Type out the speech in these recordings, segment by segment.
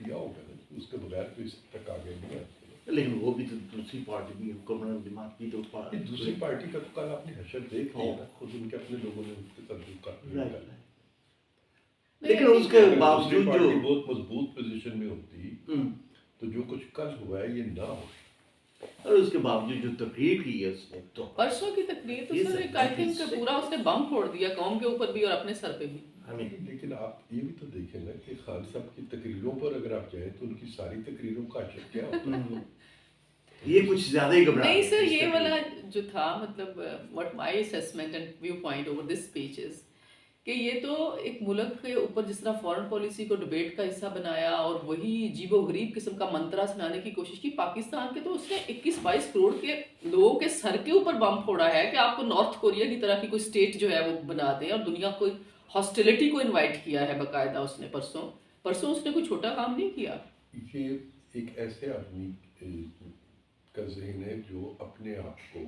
دیا ہوگا نا, اس کے بغیر تو اس تک آگے نہیں آتے. لیکن وہ بھی تو دوسری پارٹی بھی حکمران جماعت کی تو دوسری پارٹی کا تو کل آپ نے حشر دیکھ لیا نا, خود ان کے اپنے لوگوں نے ان کے تعلقات. لیکن اس کے باوجود جو بہت مضبوط پوزیشن میں ہوتی تو جو کچھ کل ہوا ہے یہ نہ ہو. اور اس کے باوجود جو تقریر کی ہے اس نے تو پرسوں کی تقریر تو سر ایک آئی تھنک پورا اس نے بم پھوڑ دیا قوم کے اوپر بھی اور اپنے سر پہ بھی. لیکن آپ یہ بھی تو دیکھیں نا کہ خان صاحب کی تقریروں پر اگر آپ جائیں تو ان کی ساری تقریروں کا اشر کیا ہوتا ہے. یہ کچھ زیادہ ہی گھبراہٹ. نہیں سر, یہ والا جو تھا مطلب what my assessment and view point over this speech is کہ یہ تو ایک ملک کے اوپر جس طرح فارن پالیسی کو ڈبیٹ کا حصہ بنایا اور وہی عجیب و غریب قسم کا منترا سنانے کی کوشش کی. پاکستان کے تو اس نے 21-22 کروڑ کے لوگوں کے سر کے اوپر بم پھوڑا ہے کہ آپ کو نارتھ کوریا کی طرح کی کوئی اسٹیٹ جو ہے وہ بنا دیں, اور دنیا کو ہاسٹیلٹی کو انوائٹ کیا ہے باقاعدہ اس نے. پرسوں اس نے کوئی چھوٹا کام نہیں کیا. یہ ایک ایسے آدمی کا ذہن ہے جو اپنے آپ کو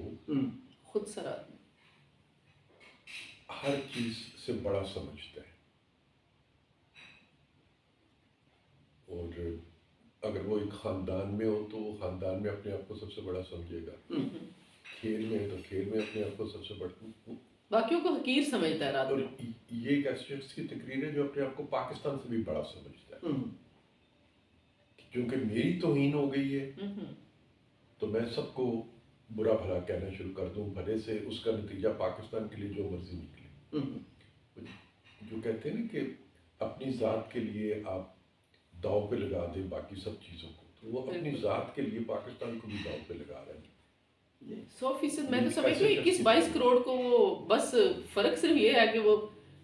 خود سر آدمی ہر چیز سے بڑا سمجھتا ہے, اور اگر وہ ایک خاندان میں ہو تو وہ خاندان میں اپنے آپ کو سب سے بڑا سمجھے گا, کھیل میں ہے تو کھیل میں اپنے آپ کو سب سے بڑا, باقیوں کو حقیر سمجھتا ہے. اور یہ ایک ایسے شخص کی تقریر ہے جو اپنے آپ کو پاکستان سے بھی بڑا سمجھتا ہے, کیونکہ میری توہین ہو گئی ہے تو میں سب کو برا بھلا کہنا شروع کر دوں, بھلے سے اس کا نتیجہ پاکستان کے لیے جو مرضی نکلے. جو کہتے ہیں نا کہ اپنی ذات کے لیے آپ داؤ پہ لگا دیں باقی سب چیزوں کو, تو وہ اپنی ذات کے لیے پاکستان کو بھی داؤ پہ لگا رہے ہیں 100%. میں تو سمجھتی ہوں 21-22 کروڑ کو وہ بس فرق صرف یہ ہے کہ وہ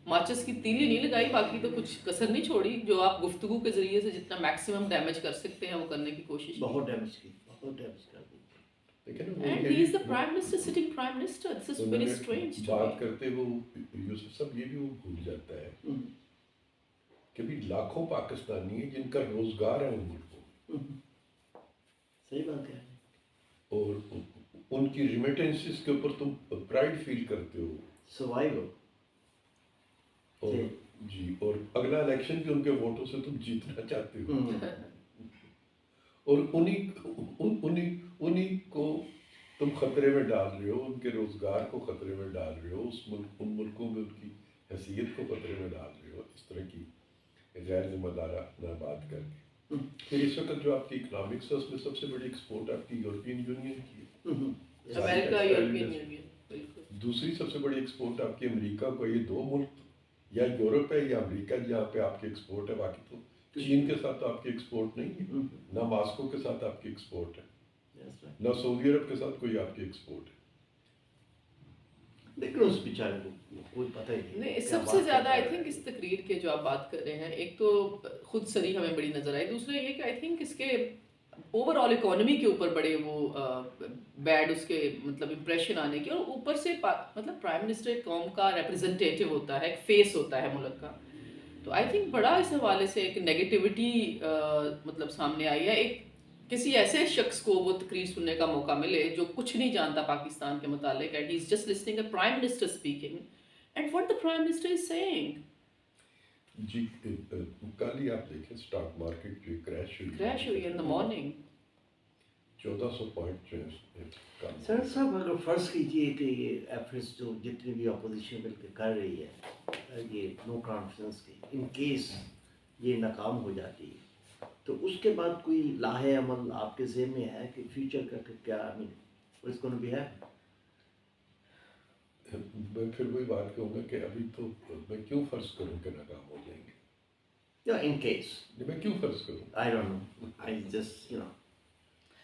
ماچس کی تیلی نہیں لگائی, باقی تو کچھ کسر نہیں چھوڑی. جو آپ گفتگو کے ذریعے سے جتنا میکسیمم ڈیمیج کر سکتے ہیں وہ کرنے کی کوشش کی. بہت ڈیمیج کی, بہت ڈیمیج کر دی. And he is the prime minister, sitting prime minister. This is very strange to me. بات کرتے وہ یوسف صاحب یہ بھی وہ بھول جاتا ہے کہ بھی لاکھوں پاکستانی ہیں جن کا روزگار ہے ان ملکوں. صحیح بات ہے. اور ان کی ریمیٹنسز کے اوپر تم پرائڈ فیل کرتے ہو, سوائیو ہو. اور جی, اور اگلا الیکشن بھی ان کے ووٹوں سے تم جیتنا چاہتے ہو, اور انہی کو تم خطرے میں ڈال رہے ہو, ان کے روزگار کو خطرے میں ڈال رہے ہو, ان ملکوں میں ان کی حیثیت کو خطرے میں ڈال رہے ہو, اس طرح کی غیر ذمہ دارانہ بات کر کے. پھر اس وقت جو آپ کی اکنامکس ہے اس میں سب سے بڑی ایکسپورٹ آپ کی یورپین یونین کی ہے, امریکہ, یورپین یونین. دوسری سب سے بڑی ایکسپورٹ آپ کی امریکہ کو. یہ دو ملک یا یورپ ہے یا امریکہ جہاں پہ آپ کی ایکسپورٹ ہے, باقی تو چین کے ساتھ آپ کی ایکسپورٹ نہیں ہے, نہ ماسکو کے ساتھ آپ کی ایکسپورٹ ہے, نہ سعودی عرب کے ساتھ کوئی آپ کی ایکسپورٹ ہے. لیکن اس بیچارے کو کوئی پتہ ہی نہیں. سب سے زیادہ آئی تھنک اس تقریر کے جو آپ بات کر رہے ہیں, ایک تو خود سری ہمیں بڑی نظر آئی, دوسرا یہ کہ آئی تھنک اس کے اوور آل اکانومی کے اوپر بڑے وہ بیڈ اس کے مطلب امپریشن آنے کی, اور اوپر سے مطلب پرائم منسٹر ایک قوم کا ریپرزنٹیٹیو ہوتا ہے, ایک فیس ہوتا ہے ملک کا. تو آئی تھنک بڑا اس حوالے سے ایک نیگیٹیوٹی مطلب سامنے آئی ہے. ایک کسی ایسے شخص کو وہ تقریر سننے کا موقع ملے جو کچھ نہیں جانتا پاکستان کے متعلق, and he is just listening a prime minister speaking, and what the prime minister is saying. جی, کل ہی آپ دیکھیں اسٹاک مارکیٹ جو کریش ہوئی ان دا مارننگ 1400 پوائنٹ جو ہے. سر صاحب اگر فرض کیجیے کہ یہ ایفرٹس جو جتنی بھی اپوزیشن مل کے کر رہی ہے یہ نو کانفیڈنس کی, ان کیس یہ ناکام ہو جاتی ہے تو اس کے بعد کوئی لاہ عمل آپ کے ذہن میں ہے کہ فیوچر کا کیا اس کو بھی ہے؟ میں پھر وہی بات کہوں گا کہ ابھی تو میں کیوں فرض کروں کہ ناکام ہو جائیں گے, یا ان کیس میں کیوں فرض کروں. I don't know, I just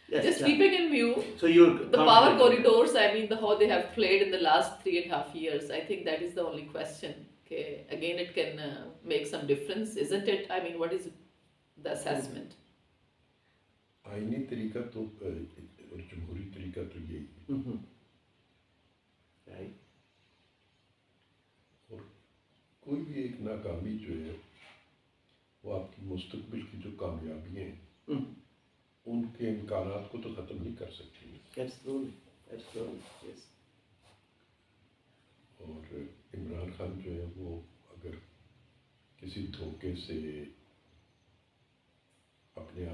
just keeping in view so you're the power corridors, I mean how they have played in the last 3.5 years. I think that is the only question. Okay, again it can make some difference, isn't it? I mean, what is the assessment? آئینی طریقہ تو اور جمہوری طریقہ تو یہی ہے, اور کوئی بھی ایک ناکامی جو ہے وہ آپ کی مستقبل کی جو کامیابیاں ہیں ان کے امکانات کو تو ختم نہیں کر سکتی. اور عمران خان جو ہے وہ اگر کسی دھوکے سے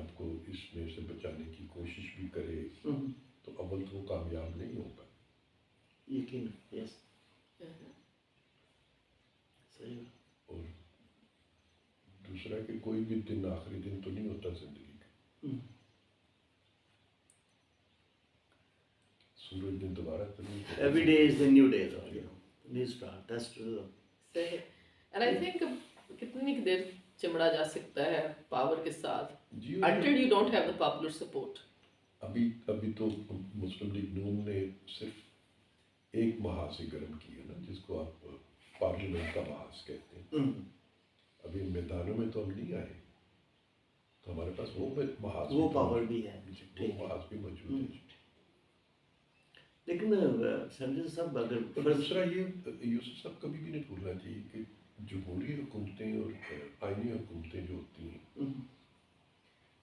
آپ کو اس میں سے بچانے کی کوشش بھی کرے ہوں، تو اول تو وہ کامیاب نہیں ہوگا. یقین. یس. صحیح. اور دوسرا کہ کوئی بھی دن آخری دن تو نہیں ہوتا زندگی کا. ہوں. سورج دن دوبارہ تو نہیں ہوتا. Every day is a new day, though, you know. New start. That's true. صحیح. اینڈ آئی تھنک کتنی دیر چمڑا جا سکتا ہے پاور کے ساتھ جی until you don't have the popular support. ابھی تو مسلم لیگ نون نے صرف ایک محاذ سے گرم کیا نا, جس کو آپ پارلیمنٹ کا محاذ کہتے ہیں. ہوں. ابھی میدانوں میں تو ہم نہیں آئے, تو ہمارے پاس وہ محاذ وہ پاور بھی ہے. وہ محاذ بھی موجود ہے. لیکن سنجے صاحب اگر اور دوسرا یہ یوسف صاحب کبھی بھی نہیں بھولنا چاہیے کہ جمہوری حکومتیں اور آئینی حکومتیں جو ہوتی ہیں,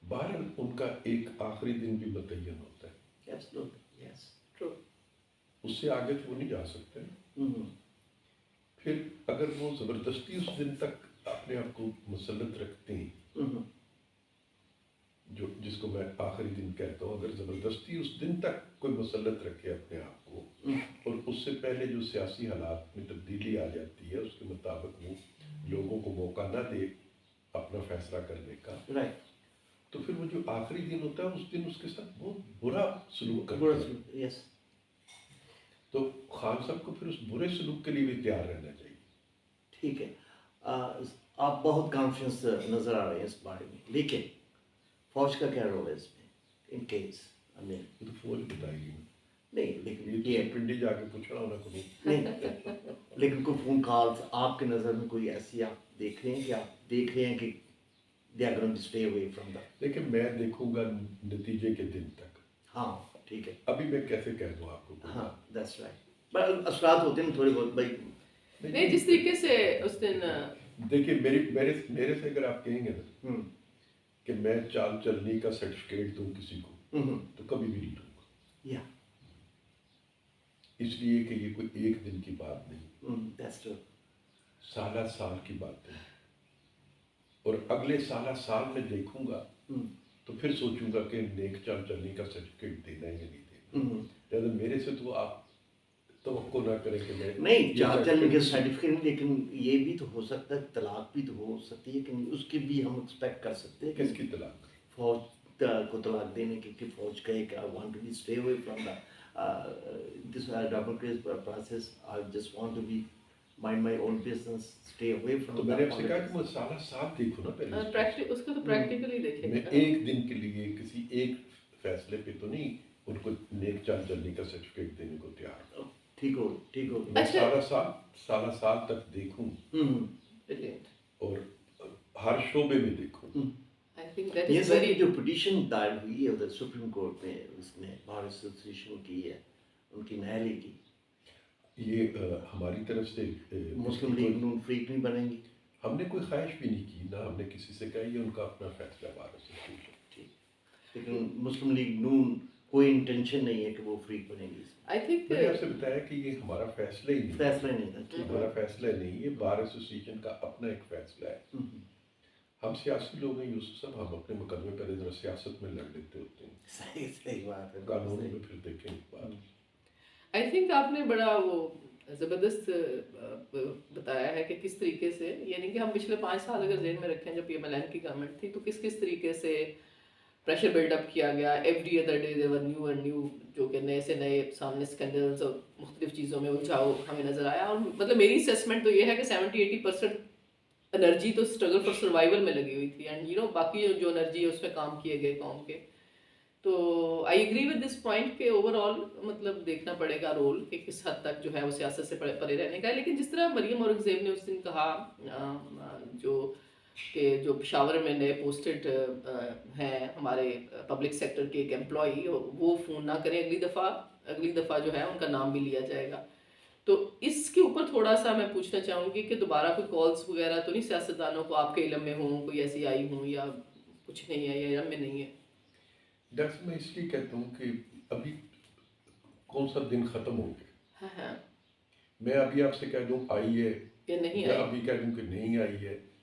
بہرحال ان کا ایک آخری دن بھی متعین ہوتا ہے. Absolutely, yes. True. اس سے آگے تو وہ نہیں جا سکتے. پھر اگر وہ زبردستی اس دن تک اپنے آپ کو مسلط رکھتے ہیں, جس کو میں آخری دن کہتا ہوں, اگر زبردستی اس دن تک کوئی مسلط رکھے اپنے آپ کو, اور اس سے پہلے جو سیاسی حالات میں تبدیلی آ جاتی ہے اس کے مطابق وہ لوگوں کو موقع نہ دے اپنا فیصلہ کرنے کا, تو پھر وہ جو آخری دن ہوتا ہے اس دن اس کے ساتھ بہت برا سلوک کرتا ہے. یس. تو خان صاحب کو پھر اس برے سلوک کے لیے بھی تیار رہنا چاہیے. ٹھیک ہے. آپ بہت کانفیڈنس نظر آ رہے ہیں اس بارے میں, لیکن فوج کا کیا رول ہے اس میں ان کیس؟ یہ تو فوج بتائے گی نہیں, لیکن یہ پنڈی جا کے پوچھ رہا ہونا کو نہیں, لیکن کوئی فون کالز آپ کے نظر میں کوئی ایسی آپ دیکھ رہے ہیں کہ آپ دیکھ رہے ہیں کہ they are going to stay away from that. لیکن میں دیکھوں گا نتیجے کے دن تک. ہاں ٹھیک ہے. ابھی میں کیسے کہہ دوں آپ کو؟ ہاں that's right. بٹ اثرات ہوتے ہیں تھوڑے بہت بھائی. نہیں, جس طریقے سے اس دن دیکھیے میرے سے اگر آپ کہیں گے نا کہ میں چال چلنی کا سرٹیفکیٹ دوں کسی کو, تو کبھی بھی نہیں دوں گا. اس لیے کہ یہ کوئی ایک دن کی بات نہیں, سالہ سال کی بات ہے. اور اگلے سالہ سال میں دیکھوں گا تو پھر سوچوں گا کہ نیک چال چلنی کا سرٹیفکیٹ دینا ہے یا نہیں دینا. لہٰذا میرے سے تو آپ توقع نہ کریں کہ میں نہیں چال چلنے کے سرٹیفکیٹ, لیکن یہ بھی تو ہو سکتا ہے طلاق بھی تو ہو سکتی ہے کہ اس کی بھی ہم ایکسپیکٹ کر سکتے ہیں. کس کی طلاق؟ فوج کو طلاق دینے کی, کہ فوج کہے کہ I want to be stay away from this democratic process. I just want to be mind my own business, stay away from. تو میں نے آپ سے کہا کہ میں سالہ سال دیکھوں نا پہلے. اس کو تو پریکٹیکلی دیکھیں. میں ایک دن کے لیے کسی ایک فیصلے پہ تو نہیں ان کو نیک چال چلنے کا سرٹیفکیٹ دینے کو تیار. ٹھیک ہو. میں سالہ سال تک دیکھوں اور ہر شعبے میں دیکھوں. یہ ساری جو پٹیشن دائر ہوئی ہے ادھر سپریم کورٹ میں, اس نے بار ایسوسیشن کی ہے, ان کی نہلی کی, یہ ہماری طرف سے مسلم لیگ نون فریق نہیں بنیں گی. ہم نے کوئی خواہش بھی نہیں کی, نہ ہم نے کسی سے کہا, یہ ان کا اپنا فیصلہ بار ایسوسیشن. لیکن مسلم لیگ نون کوئی انٹینشن نہیں ہے کہ وہ فریق بنے گی. میں نے آپ سے بتایا کہ یہ ہمارا فیصلہ ہی نہیں, تھا ہمارا فیصلہ نہیں, یہ بار ایسوسیشن کا اپنا ایک فیصلہ ہے. ہم سیاسی لوگ ہیں یوسف صاحب, ہم اپنے مقدمے پہلے ذرا سیاست میں لڑ لیتے ہوتے ہیں. صحیح بات ہے. قانون میں پھر دیکھیں بات. آئی تھنک آپ نے بڑا وہ زبردست بتایا ہے کہ کس طریقے سے, یعنی کہ ہم پچھلے 5 سال اگر ذہن میں رکھیں جب PMLN کی گورنمنٹ تھی, تو کس طریقے سے پریشر بلڈ اپ کیا گیا. Every other day they were new and new, جو کہ نئے سے نئے سامنے اسکینڈلز اور مختلف چیزوں میں الجھاؤ ہمیں نظر آیا. اور مطلب میری اسیسمنٹ تو یہ ہے کہ 70-80% انرجی تو اسٹرگل فار سروائیول میں لگی ہوئی تھی, اینڈ باقی جو انرجی ہے اس پہ کام کیے گئے قوم کے. تو I agree with this point کہ اوور آل مطلب دیکھنا پڑے گا رول کہ کس حد تک جو ہے وہ سیاست سے پرے رہنے کا ہے. لیکن جس طرح مریم اورنگزیب نے اس دن کہا جو پشاور میں نئے پوسٹڈ ہیں ہمارے پبلک سیکٹر کے ایک امپلائی, وہ فون نہ کریں اگلی دفعہ جو ہے ان کا نام بھی لیا جائے گا. تو اس کے اوپر تھوڑا سا میں پوچھنا چاہوں گی کہ دوبارہ کوئی کالز وغیرہ تو نہیں سیاستدانوں کو آپ کے علم میں ہوں, کوئی ایسی آئی ہوں, یا کچھ نہیں ہے یا علم میں نہیں ہے؟ ڈاکٹر میں اس لیے کہتا ہوں کہ ابھی کون سا دن ختم ہو گیا. میں ابھی آپ سے کہہ دوں آئی ہے یا نہیں یا ابھی کہہ دوں کہ نہیں آئی ہے,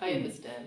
I understand,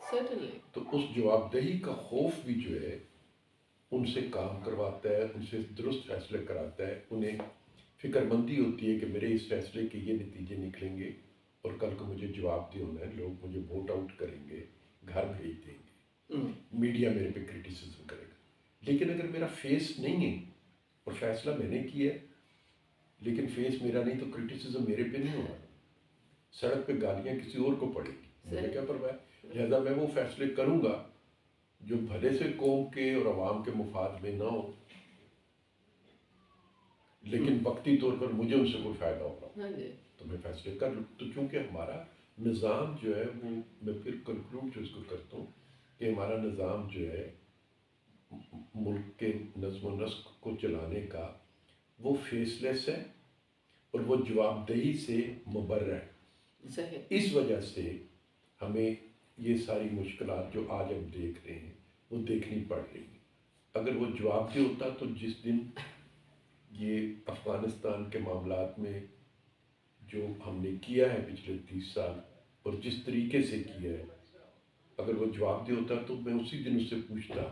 Certainly. تو اس جواب دہی کا خوف بھی جو ہے ان سے کام کرواتا ہے، ان سے درست فیصلے کراتا ہے، انہیں فکر مندی ہوتی ہے کہ میرے اس فیصلے کے یہ نتیجے نکلیں گے اور کل کو مجھے جواب دینا ہے، لوگ مجھے ووٹ آؤٹ کریں گے، گھر بھیج دیں گے، میڈیا میرے پہ کرٹیسزم کرے گا۔ لیکن اگر میرا فیس نہیں ہے اور فیصلہ میں نے کیا ہے لیکن فیس میرا نہیں، تو کرٹیسزم میرے پہ نہیں ہوگا، سڑک پہ گالیاں کسی اور کو پڑے گی، مجھے کیا پرواہ ہے؟ لہٰذا میں وہ فیصلے کروں گا جو بھلے سے قوم کے اور عوام کے مفاد میں نہ ہو لیکن وقتی طور پر مجھے ان سے کوئی فائدہ ہو رہا ہو تو میں فیصلے کر لوں۔ تو چونکہ ہمارا نظام جو ہے وہ، میں پھر کنکلوڈ جو اس کو کرتا ہوں کہ ہمارا نظام جو ہے ملک کے نظم و نسق کو چلانے کا وہ فیس لیس ہے اور وہ جواب دہی سے مبرہ ہے۔ اس وجہ سے ہمیں یہ ساری مشکلات جو آج ہم دیکھ رہے ہیں وہ دیکھنی پڑ رہی ہیں۔ اگر وہ جواب دہ ہوتا تو جس دن یہ افغانستان کے معاملات میں جو ہم نے کیا ہے پچھلے 30 سال اور جس طریقے سے کیا ہے، اگر وہ جواب دہ ہوتا تو میں اسی دن اس سے پوچھتا،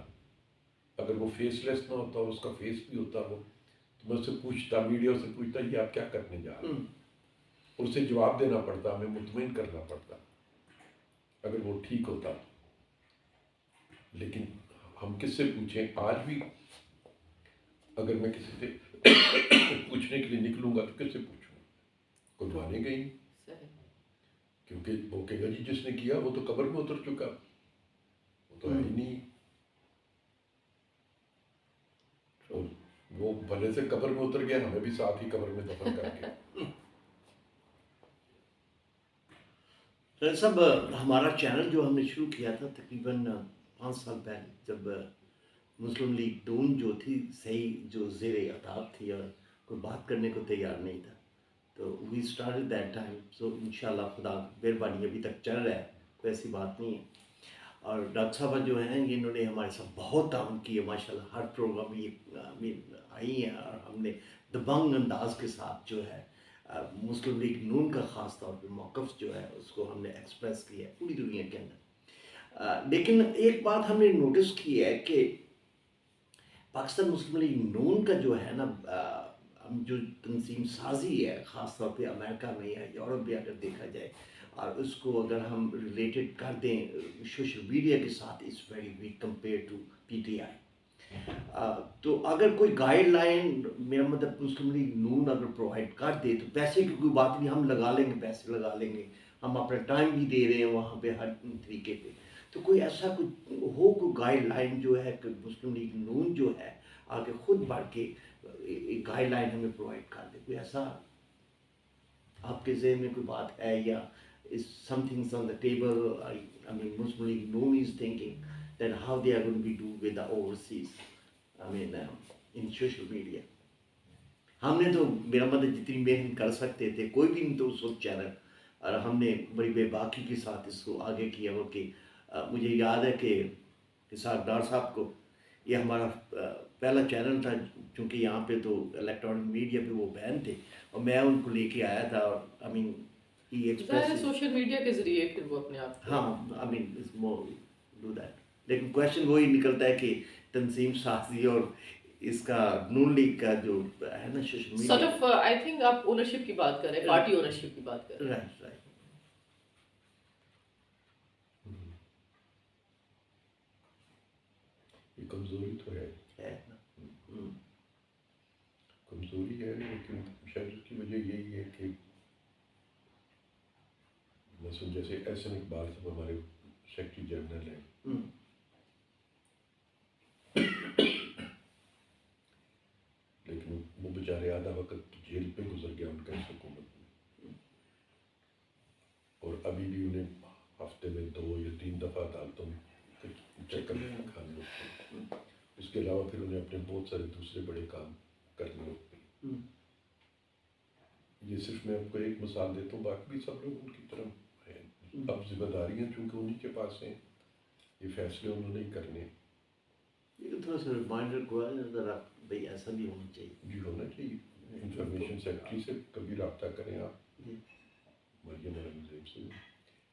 اگر وہ فیس لیس نہ ہوتا اور اس کا فیس بھی ہوتا وہ، تو میں اس سے پوچھتا، میڈیا سے پوچھتا یہ آپ کیا کرنے جا رہے ہیں، اور اسے جواب دینا پڑتا، ہمیں مطمئن کرنا پڑتا اگر وہ ٹھیک ہوتا۔ لیکن ہم کس سے پوچھیں؟ آج بھی اگر میں کسی سے پوچھنے کے لیے نکلوں گا تو کس سے پوچھوں گا؟ کوئی مانے گا ہی نہیں، کیونکہ وہ کہے گا جی جس نے کیا وہ تو قبر میں اتر چکا، وہ تو ہے ہی نہیں، اور وہ بھلے سے قبر میں اتر گیا، ہمیں بھی ساتھ ہی قبر میں دفن کر کے۔ سر صاحب، ہمارا چینل جو ہم نے شروع کیا تھا تقریباً 5 سال پہلے، جب مسلم لیگ نون جو تھی صحیح جو زیر اطاعت تھی اور کوئی بات کرنے کو تیار نہیں تھا، تو وی اسٹارٹڈ دیٹ ٹائم۔ سو انشاءاللہ خدا مہربانی ابھی تک چل رہا ہے، کوئی ایسی بات نہیں ہے۔ اور ڈاکٹر صاحبہ جو ہیں انہوں نے ہمارے ساتھ بہت تعاون کیا ماشاءاللہ، ہر پروگرام یہ آئی ہیں اور ہم نے دبنگ انداز کے ساتھ جو ہے مسلم لیگ نون کا خاص طور پہ موقف جو ہے اس کو ہم نے ایکسپریس کیا ہے پوری دنیا کے اندر۔ لیکن ایک بات ہم نے نوٹس کی ہے کہ پاکستان مسلم لیگ نون کا جو ہے نا جو تنظیم سازی ہے، خاص طور پہ امریکہ میں یا یورپ میں اگر دیکھا جائے، اور اس کو اگر ہم ریلیٹڈ کر دیں سوشل میڈیا کے ساتھ، is very weak compare to P T I. تو اگر کوئی گائیڈ لائن، میرا مطلب مسلم لیگ نون اگر پرووائڈ کر دے تو پیسے کی کوئی بات نہیں، ہم لگا لیں گے، پیسے لگا لیں گے، ہم اپنا ٹائم بھی دے رہے ہیں وہاں پہ ہر طریقے پہ، تو کوئی ایسا کوئی گائیڈ لائن جو ہے کہ مسلم لیگ نون جو ہے آگے خود بڑھ کے ایک گائیڈ لائن ہمیں پرووائڈ کر دے، کوئی ایسا آپ کے ذہن میں کوئی بات ہے یا some things on the table? I mean Muslim League Noon is thinking that how they are going to be do with the overseas, in social media۔ ہم نے تو میرا مطلب جتنی محنت کر سکتے تھے، کوئی بھی نہیں تو اس وقت چینل، اور ہم نے بڑی بے باکی کے ساتھ اس کو آگے کیا وہ کہ مجھے یاد ہے کہ اسحاق ڈار صاحب کو، یہ ہمارا پہلا چینل تھا، چونکہ یہاں پہ تو الیکٹرانک میڈیا پہ وہ بین تھے، اور میں ان کو لے کے آیا تھا، اور سوشل میڈیا کے ذریعے پھر وہ اپنے آپ ہاں ڈو دیٹ۔ لیکن کویشچن وہی نکلتا ہے کہ تنظیم سازی اور اس کا نون لیگ کا جو ہے نا social media, sort of I think آپ اونرشپ کی بات کر رہے ہیں، پارٹی اونرشپ کی بات کر رہے ہیں۔ Right right. یہ کمزوری تو ہے، کمزوری ہے، لیکن شاید اس کی وجہ یہی ہے کہ مثلا جیسے احسن اقبال صاحب ہمارے سیکرٹری جنرل ہیں، لیکن وہ بیچارے آدھا وقت جیل پہ گزر گیا ان کا اس حکومت میں، اور ابھی بھی انہیں ہفتے میں 2 یا 3 دفعہ عدالتوں میں چکر کھانے ہوتے ہیں۔ اس کے علاوہ پھر انہیں اپنے بہت سارے دوسرے بڑے کام کرنے ہوتے ہیں۔ یہ صرف میں آپ کو ایک مثال دیتا ہوں، باقی بھی سب لوگ ان کی طرف ہیں۔ اب ذمہ داریاں چونکہ انہیں کے پاس ہیں، یہ فیصلے انہوں نے ہی کرنے۔ یہ تھوڑا سا ریمائنڈر کو ہے ذرا بھائی ایسا بھی ہونا چاہیے، جی ہونا چاہیے۔ انفارمیشن سیکرٹری سے کبھی رابطہ کریں آپ، مریم سے،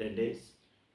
10 days